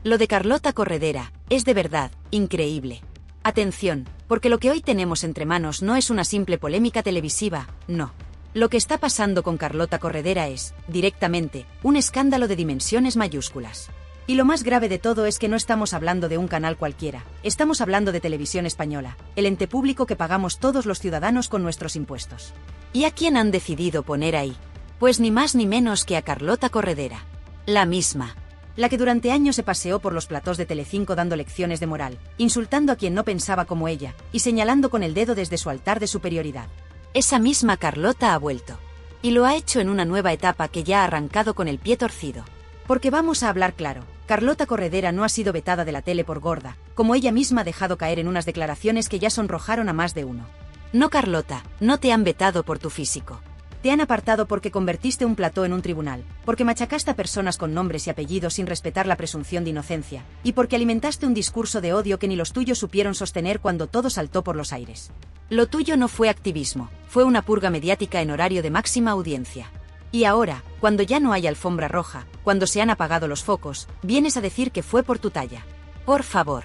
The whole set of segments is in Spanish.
Lo de Carlota Corredera es de verdad increíble. Atención, porque lo que hoy tenemos entre manos no es una simple polémica televisiva, no. Lo que está pasando con Carlota Corredera es, directamente, un escándalo de dimensiones mayúsculas. Y lo más grave de todo es que no estamos hablando de un canal cualquiera, estamos hablando de Televisión Española, el ente público que pagamos todos los ciudadanos con nuestros impuestos. ¿Y a quién han decidido poner ahí? Pues ni más ni menos que a Carlota Corredera. La misma. La que durante años se paseó por los platós de Telecinco dando lecciones de moral, insultando a quien no pensaba como ella, y señalando con el dedo desde su altar de superioridad. Esa misma Carlota ha vuelto. Y lo ha hecho en una nueva etapa que ya ha arrancado con el pie torcido. Porque vamos a hablar claro, Carlota Corredera no ha sido vetada de la tele por gorda, como ella misma ha dejado caer en unas declaraciones que ya sonrojaron a más de uno. No, Carlota, no te han vetado por tu físico. Te han apartado porque convertiste un plató en un tribunal, porque machacaste a personas con nombres y apellidos sin respetar la presunción de inocencia, y porque alimentaste un discurso de odio que ni los tuyos supieron sostener cuando todo saltó por los aires. Lo tuyo no fue activismo, fue una purga mediática en horario de máxima audiencia. Y ahora, cuando ya no hay alfombra roja, cuando se han apagado los focos, vienes a decir que fue por tu talla. Por favor.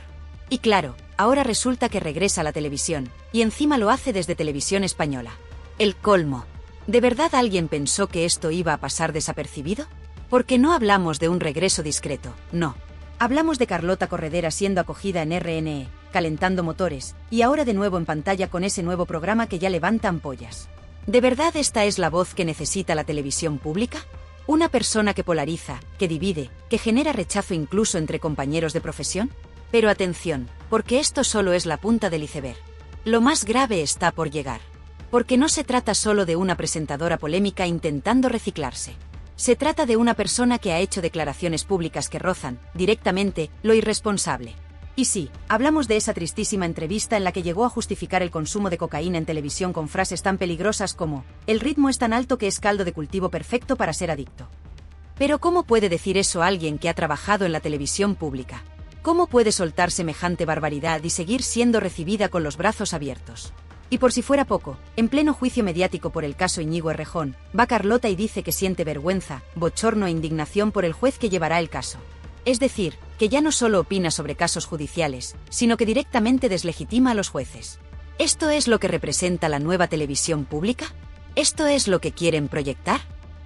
Y claro, ahora resulta que regresa a la televisión, y encima lo hace desde Televisión Española. El colmo. ¿De verdad alguien pensó que esto iba a pasar desapercibido? Porque no hablamos de un regreso discreto, no. Hablamos de Carlota Corredera siendo acogida en RNE, calentando motores, y ahora de nuevo en pantalla con ese nuevo programa que ya levanta ampollas. ¿De verdad esta es la voz que necesita la televisión pública? ¿Una persona que polariza, que divide, que genera rechazo incluso entre compañeros de profesión? Pero atención, porque esto solo es la punta del iceberg. Lo más grave está por llegar. Porque no se trata solo de una presentadora polémica intentando reciclarse. Se trata de una persona que ha hecho declaraciones públicas que rozan, directamente, lo irresponsable. Y sí, hablamos de esa tristísima entrevista en la que llegó a justificar el consumo de cocaína en televisión con frases tan peligrosas como: el ritmo es tan alto que es caldo de cultivo perfecto para ser adicto. Pero ¿cómo puede decir eso alguien que ha trabajado en la televisión pública? ¿Cómo puede soltar semejante barbaridad y seguir siendo recibida con los brazos abiertos? Y por si fuera poco, en pleno juicio mediático por el caso Íñigo Errejón, va Carlota y dice que siente vergüenza, bochorno e indignación por el juez que llevará el caso. Es decir, que ya no solo opina sobre casos judiciales, sino que directamente deslegitima a los jueces. ¿Esto es lo que representa la nueva televisión pública? ¿Esto es lo que quieren proyectar?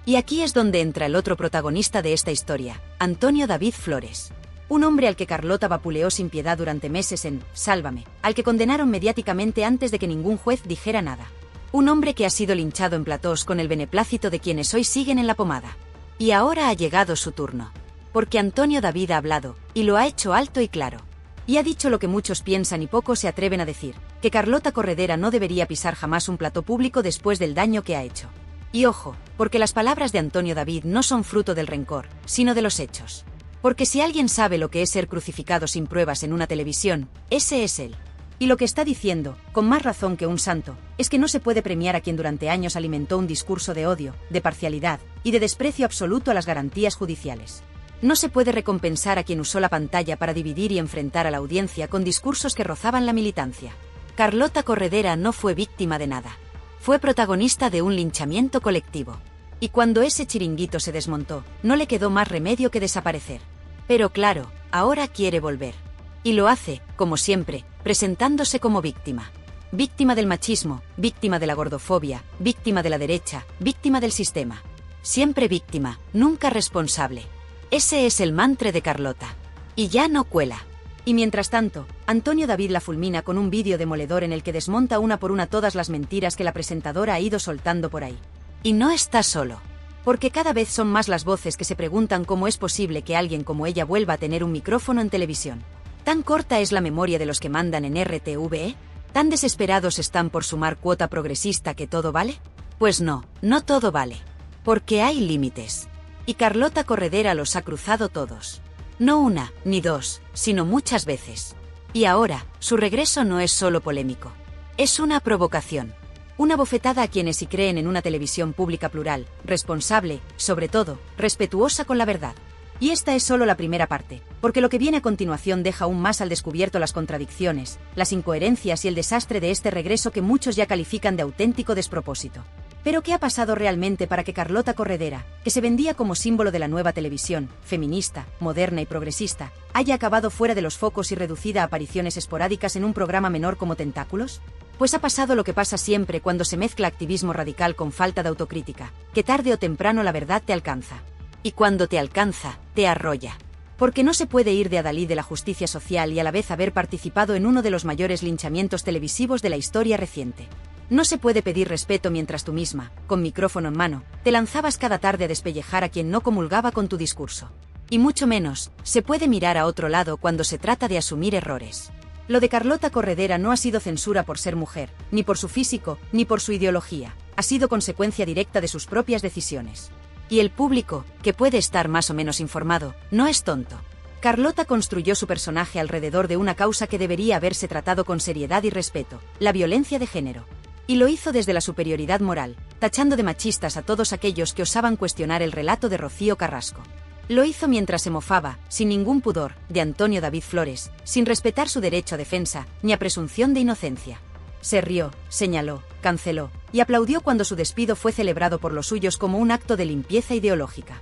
Y aquí es donde entra el otro protagonista de esta historia, Antonio David Flores. Un hombre al que Carlota vapuleó sin piedad durante meses en Sálvame, al que condenaron mediáticamente antes de que ningún juez dijera nada. Un hombre que ha sido linchado en platós con el beneplácito de quienes hoy siguen en la pomada. Y ahora ha llegado su turno. Porque Antonio David ha hablado, y lo ha hecho alto y claro. Y ha dicho lo que muchos piensan y pocos se atreven a decir, que Carlota Corredera no debería pisar jamás un plató público después del daño que ha hecho. Y ojo, porque las palabras de Antonio David no son fruto del rencor, sino de los hechos. Porque si alguien sabe lo que es ser crucificado sin pruebas en una televisión, ese es él. Y lo que está diciendo, con más razón que un santo, es que no se puede premiar a quien durante años alimentó un discurso de odio, de parcialidad y de desprecio absoluto a las garantías judiciales. No se puede recompensar a quien usó la pantalla para dividir y enfrentar a la audiencia con discursos que rozaban la militancia. Carlota Corredera no fue víctima de nada. Fue protagonista de un linchamiento colectivo. Y cuando ese chiringuito se desmontó, no le quedó más remedio que desaparecer. Pero claro, ahora quiere volver. Y lo hace, como siempre, presentándose como víctima. Víctima del machismo, víctima de la gordofobia, víctima de la derecha, víctima del sistema. Siempre víctima, nunca responsable. Ese es el mantra de Carlota. Y ya no cuela. Y mientras tanto, Antonio David la fulmina con un vídeo demoledor en el que desmonta una por una todas las mentiras que la presentadora ha ido soltando por ahí. Y no está solo. Porque cada vez son más las voces que se preguntan cómo es posible que alguien como ella vuelva a tener un micrófono en televisión. ¿Tan corta es la memoria de los que mandan en RTVE? ¿Tan desesperados están por sumar cuota progresista que todo vale? Pues no, no todo vale. Porque hay límites. Y Carlota Corredera los ha cruzado todos. No una, ni dos, sino muchas veces. Y ahora, su regreso no es solo polémico. Es una provocación. Una bofetada a quienes sí creen en una televisión pública plural, responsable, sobre todo, respetuosa con la verdad. Y esta es solo la primera parte, porque lo que viene a continuación deja aún más al descubierto las contradicciones, las incoherencias y el desastre de este regreso que muchos ya califican de auténtico despropósito. Pero ¿qué ha pasado realmente para que Carlota Corredera, que se vendía como símbolo de la nueva televisión, feminista, moderna y progresista, haya acabado fuera de los focos y reducida a apariciones esporádicas en un programa menor como Tentáculos? Pues ha pasado lo que pasa siempre cuando se mezcla activismo radical con falta de autocrítica, que tarde o temprano la verdad te alcanza. Y cuando te alcanza, te arrolla. Porque no se puede ir de adalid de la justicia social y a la vez haber participado en uno de los mayores linchamientos televisivos de la historia reciente. No se puede pedir respeto mientras tú misma, con micrófono en mano, te lanzabas cada tarde a despellejar a quien no comulgaba con tu discurso. Y mucho menos, se puede mirar a otro lado cuando se trata de asumir errores. Lo de Carlota Corredera no ha sido censura por ser mujer, ni por su físico, ni por su ideología, ha sido consecuencia directa de sus propias decisiones. Y el público, que puede estar más o menos informado, no es tonto. Carlota construyó su personaje alrededor de una causa que debería haberse tratado con seriedad y respeto, la violencia de género. Y lo hizo desde la superioridad moral, tachando de machistas a todos aquellos que osaban cuestionar el relato de Rocío Carrasco. Lo hizo mientras se mofaba, sin ningún pudor, de Antonio David Flores, sin respetar su derecho a defensa, ni a presunción de inocencia. Se rió, señaló, canceló, y aplaudió cuando su despido fue celebrado por los suyos como un acto de limpieza ideológica.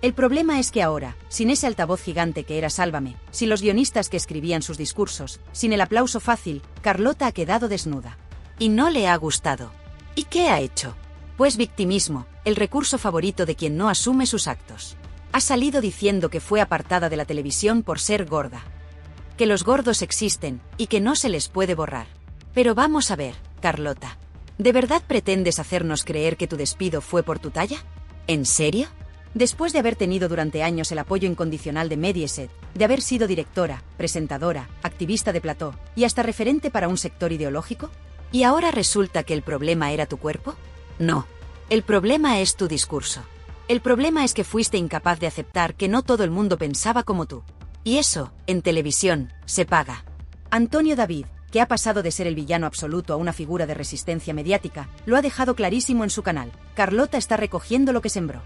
El problema es que ahora, sin ese altavoz gigante que era Sálvame, sin los guionistas que escribían sus discursos, sin el aplauso fácil, Carlota ha quedado desnuda. Y no le ha gustado. ¿Y qué ha hecho? Pues victimismo, el recurso favorito de quien no asume sus actos. Ha salido diciendo que fue apartada de la televisión por ser gorda. Que los gordos existen, y que no se les puede borrar. Pero vamos a ver, Carlota. ¿De verdad pretendes hacernos creer que tu despido fue por tu talla? ¿En serio? Después de haber tenido durante años el apoyo incondicional de Mediaset, de haber sido directora, presentadora, activista de plató, y hasta referente para un sector ideológico, ¿y ahora resulta que el problema era tu cuerpo? No. El problema es tu discurso. El problema es que fuiste incapaz de aceptar que no todo el mundo pensaba como tú. Y eso, en televisión, se paga. Antonio David, que ha pasado de ser el villano absoluto a una figura de resistencia mediática, lo ha dejado clarísimo en su canal. Carlota está recogiendo lo que sembró.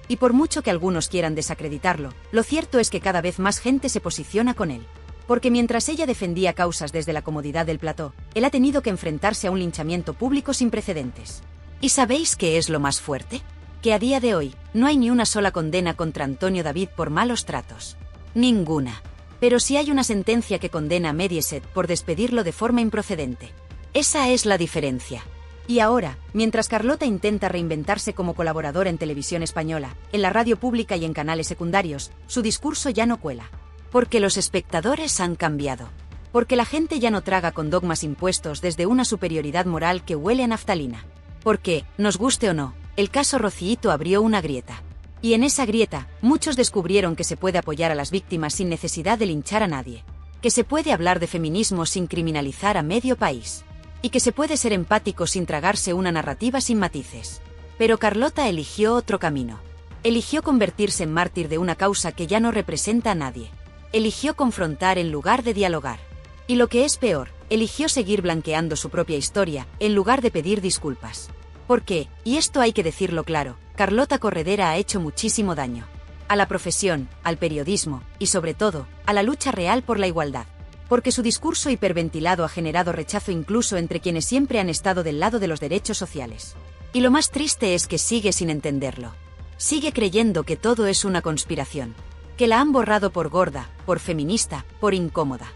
Y por mucho que algunos quieran desacreditarlo, lo cierto es que cada vez más gente se posiciona con él. Porque mientras ella defendía causas desde la comodidad del plató, él ha tenido que enfrentarse a un linchamiento público sin precedentes. ¿Y sabéis qué es lo más fuerte? Que a día de hoy, no hay ni una sola condena contra Antonio David por malos tratos. Ninguna. Pero sí hay una sentencia que condena a Mediaset por despedirlo de forma improcedente. Esa es la diferencia. Y ahora, mientras Carlota intenta reinventarse como colaboradora en televisión española, en la radio pública y en canales secundarios, su discurso ya no cuela. Porque los espectadores han cambiado. Porque la gente ya no traga con dogmas impuestos desde una superioridad moral que huele a naftalina. Porque, nos guste o no, el caso Rocíito abrió una grieta. Y en esa grieta, muchos descubrieron que se puede apoyar a las víctimas sin necesidad de linchar a nadie. Que se puede hablar de feminismo sin criminalizar a medio país. Y que se puede ser empático sin tragarse una narrativa sin matices. Pero Carlota eligió otro camino. Eligió convertirse en mártir de una causa que ya no representa a nadie. Eligió confrontar en lugar de dialogar. Y lo que es peor, eligió seguir blanqueando su propia historia, en lugar de pedir disculpas. Porque, y esto hay que decirlo claro, Carlota Corredera ha hecho muchísimo daño. A la profesión, al periodismo, y sobre todo, a la lucha real por la igualdad. Porque su discurso hiperventilado ha generado rechazo incluso entre quienes siempre han estado del lado de los derechos sociales. Y lo más triste es que sigue sin entenderlo. Sigue creyendo que todo es una conspiración. Que la han borrado por gorda, por feminista, por incómoda.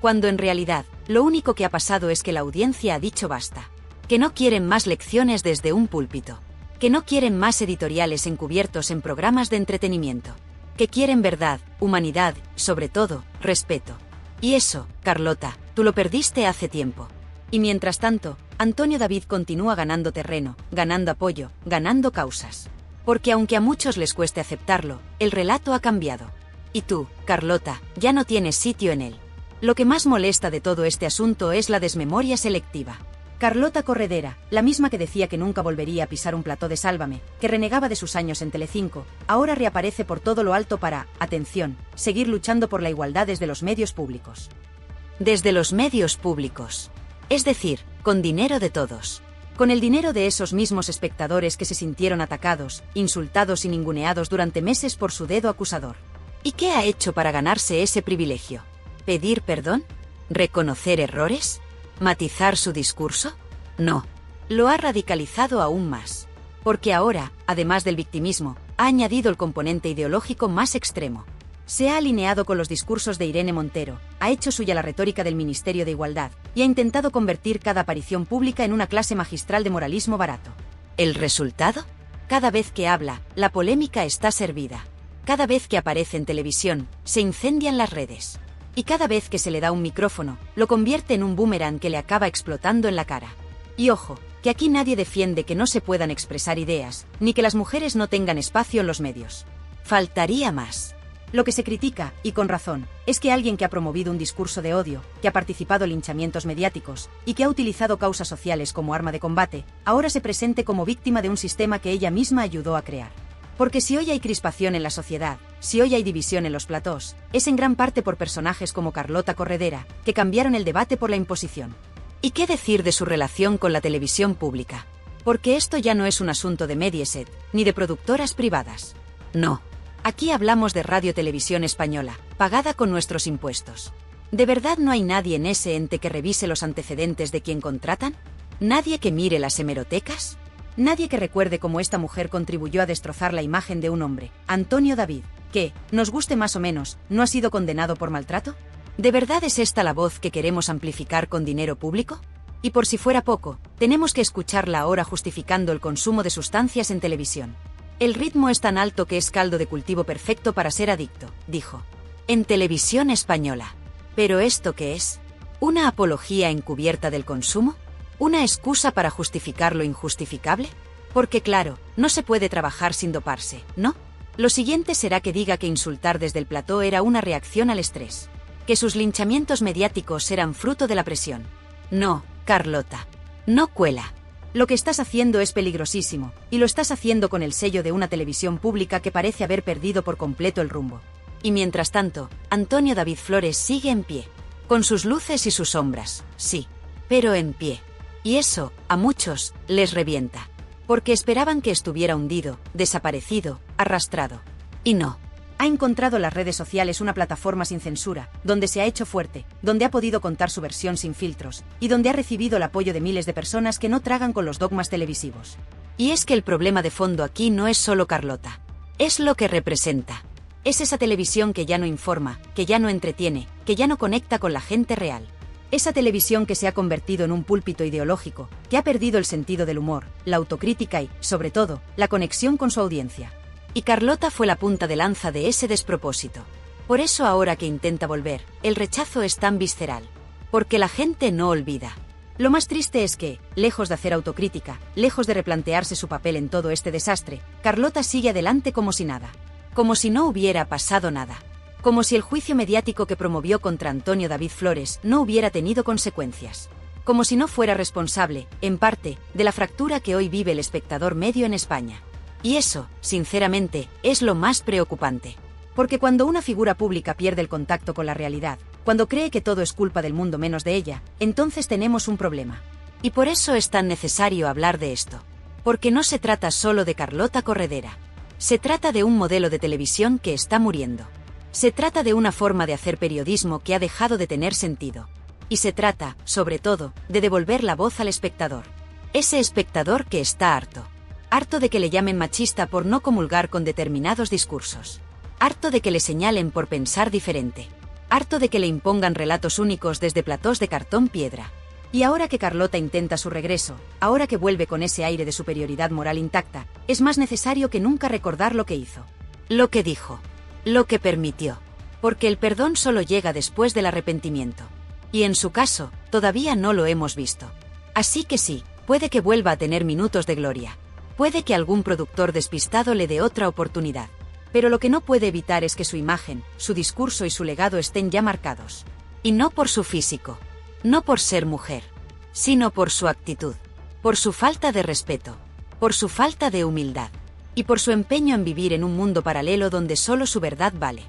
Cuando en realidad, lo único que ha pasado es que la audiencia ha dicho basta. Que no quieren más lecciones desde un púlpito. Que no quieren más editoriales encubiertos en programas de entretenimiento. Que quieren verdad, humanidad, sobre todo, respeto. Y eso, Carlota, tú lo perdiste hace tiempo. Y mientras tanto, Antonio David continúa ganando terreno, ganando apoyo, ganando causas. Porque aunque a muchos les cueste aceptarlo, el relato ha cambiado. Y tú, Carlota, ya no tienes sitio en él. Lo que más molesta de todo este asunto es la desmemoria selectiva. Carlota Corredera, la misma que decía que nunca volvería a pisar un plató de Sálvame, que renegaba de sus años en Telecinco, ahora reaparece por todo lo alto para, atención, seguir luchando por la igualdad desde los medios públicos. Desde los medios públicos. Es decir, con dinero de todos. Con el dinero de esos mismos espectadores que se sintieron atacados, insultados y ninguneados durante meses por su dedo acusador. ¿Y qué ha hecho para ganarse ese privilegio? ¿Pedir perdón? ¿Reconocer errores? ¿Matizar su discurso? No. Lo ha radicalizado aún más. Porque ahora, además del victimismo, ha añadido el componente ideológico más extremo. Se ha alineado con los discursos de Irene Montero, ha hecho suya la retórica del Ministerio de Igualdad y ha intentado convertir cada aparición pública en una clase magistral de moralismo barato. ¿El resultado? Cada vez que habla, la polémica está servida. Cada vez que aparece en televisión, se incendian las redes. Y cada vez que se le da un micrófono, lo convierte en un boomerang que le acaba explotando en la cara. Y ojo, que aquí nadie defiende que no se puedan expresar ideas, ni que las mujeres no tengan espacio en los medios. Faltaría más. Lo que se critica, y con razón, es que alguien que ha promovido un discurso de odio, que ha participado en linchamientos mediáticos y que ha utilizado causas sociales como arma de combate, ahora se presente como víctima de un sistema que ella misma ayudó a crear. Porque si hoy hay crispación en la sociedad, si hoy hay división en los platós, es en gran parte por personajes como Carlota Corredera, que cambiaron el debate por la imposición. ¿Y qué decir de su relación con la televisión pública? Porque esto ya no es un asunto de Mediaset, ni de productoras privadas. No. Aquí hablamos de Radio Televisión Española, pagada con nuestros impuestos. ¿De verdad no hay nadie en ese ente que revise los antecedentes de quien contratan? ¿Nadie que mire las hemerotecas? ¿Nadie que recuerde cómo esta mujer contribuyó a destrozar la imagen de un hombre, Antonio David, que, nos guste más o menos, no ha sido condenado por maltrato? ¿De verdad es esta la voz que queremos amplificar con dinero público? Y por si fuera poco, tenemos que escucharla ahora justificando el consumo de sustancias en televisión. El ritmo es tan alto que es caldo de cultivo perfecto para ser adicto, dijo. En Televisión Española. ¿Pero esto qué es? ¿Una apología encubierta del consumo? ¿Una excusa para justificar lo injustificable? Porque claro, no se puede trabajar sin doparse, ¿no? Lo siguiente será que diga que insultar desde el plató era una reacción al estrés. Que sus linchamientos mediáticos eran fruto de la presión. No, Carlota. No cuela. Lo que estás haciendo es peligrosísimo, y lo estás haciendo con el sello de una televisión pública que parece haber perdido por completo el rumbo. Y mientras tanto, Antonio David Flores sigue en pie. Con sus luces y sus sombras, sí. Pero en pie. Y eso, a muchos, les revienta. Porque esperaban que estuviera hundido, desaparecido, arrastrado. Y no. Ha encontrado las redes sociales una plataforma sin censura, donde se ha hecho fuerte, donde ha podido contar su versión sin filtros, y donde ha recibido el apoyo de miles de personas que no tragan con los dogmas televisivos. Y es que el problema de fondo aquí no es solo Carlota. Es lo que representa. Es esa televisión que ya no informa, que ya no entretiene, que ya no conecta con la gente real. Esa televisión que se ha convertido en un púlpito ideológico, que ha perdido el sentido del humor, la autocrítica y, sobre todo, la conexión con su audiencia. Y Carlota fue la punta de lanza de ese despropósito. Por eso ahora que intenta volver, el rechazo es tan visceral. Porque la gente no olvida. Lo más triste es que, lejos de hacer autocrítica, lejos de replantearse su papel en todo este desastre, Carlota sigue adelante como si nada. Como si no hubiera pasado nada. Como si el juicio mediático que promovió contra Antonio David Flores no hubiera tenido consecuencias. Como si no fuera responsable, en parte, de la fractura que hoy vive el espectador medio en España. Y eso, sinceramente, es lo más preocupante. Porque cuando una figura pública pierde el contacto con la realidad, cuando cree que todo es culpa del mundo menos de ella, entonces tenemos un problema. Y por eso es tan necesario hablar de esto. Porque no se trata solo de Carlota Corredera. Se trata de un modelo de televisión que está muriendo. Se trata de una forma de hacer periodismo que ha dejado de tener sentido. Y se trata, sobre todo, de devolver la voz al espectador. Ese espectador que está harto. Harto de que le llamen machista por no comulgar con determinados discursos. Harto de que le señalen por pensar diferente. Harto de que le impongan relatos únicos desde platós de cartón piedra. Y ahora que Carlota intenta su regreso, ahora que vuelve con ese aire de superioridad moral intacta, es más necesario que nunca recordar lo que hizo. Lo que dijo. Lo que permitió. Porque el perdón solo llega después del arrepentimiento. Y en su caso, todavía no lo hemos visto. Así que sí, puede que vuelva a tener minutos de gloria. Puede que algún productor despistado le dé otra oportunidad. Pero lo que no puede evitar es que su imagen, su discurso y su legado estén ya marcados. Y no por su físico. No por ser mujer. Sino por su actitud. Por su falta de respeto. Por su falta de humildad. Y por su empeño en vivir en un mundo paralelo donde solo su verdad vale.